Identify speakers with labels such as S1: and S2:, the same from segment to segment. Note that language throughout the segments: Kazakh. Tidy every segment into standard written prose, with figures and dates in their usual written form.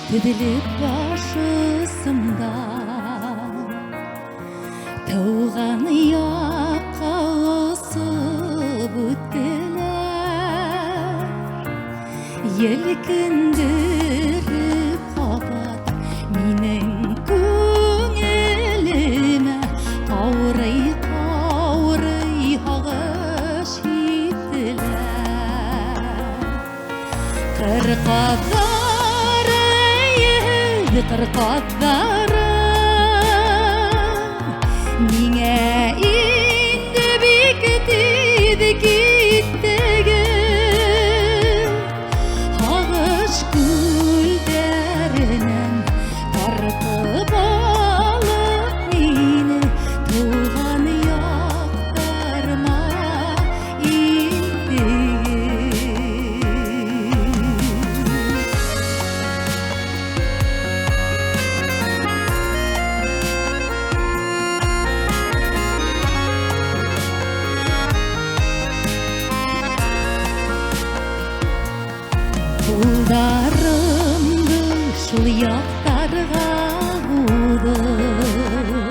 S1: Тізіліп башысымда Тауған яққа осып өттілер Елкіндіріп қабат менің көңіліме Қаурай ағаш еттілер Қырқадары Меңе инді бекітеді кеттігі Ағаш гүлдерінен тартып алып мені Туған яқтарыма Қолдарымды шул яқтарға будым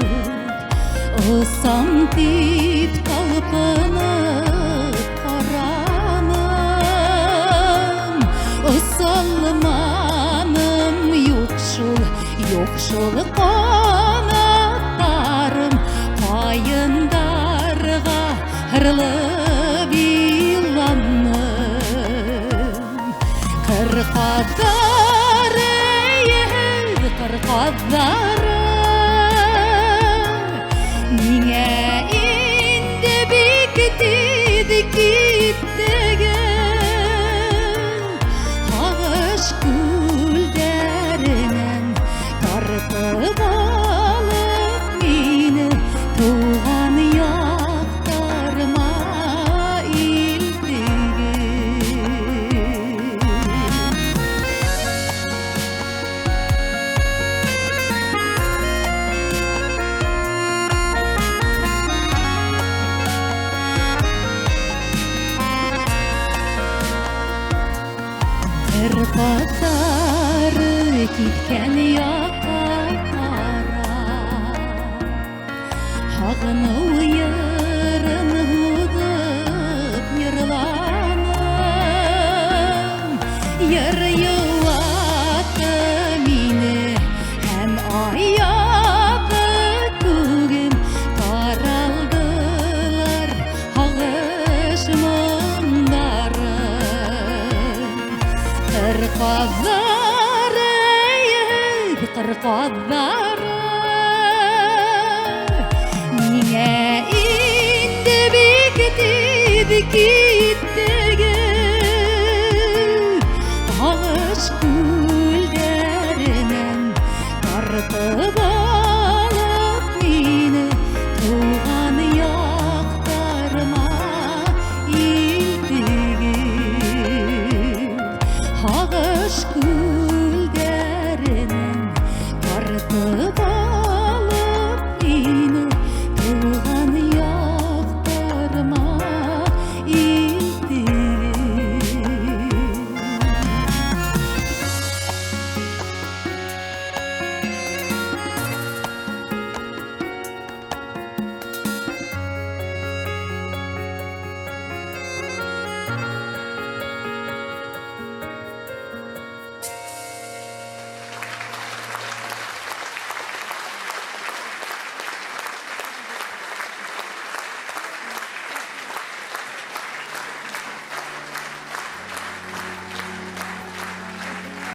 S1: Осам тип талпынып қараным Осалманым yok шул қанаттарым Қайындарға ырылып иланным Қырқадары Меңе инді бекітеді кеттігі Ағаш гүлдерінен тартып алып мені Туған яқтарыма Қырқадары кеткен яққа қара Ағыны ерін ұдып ерланым Ер юлаты мені әм аяғы күгім Таралдылар ағыш мұңдары Қырқадары Меңе инді бекітеді кетті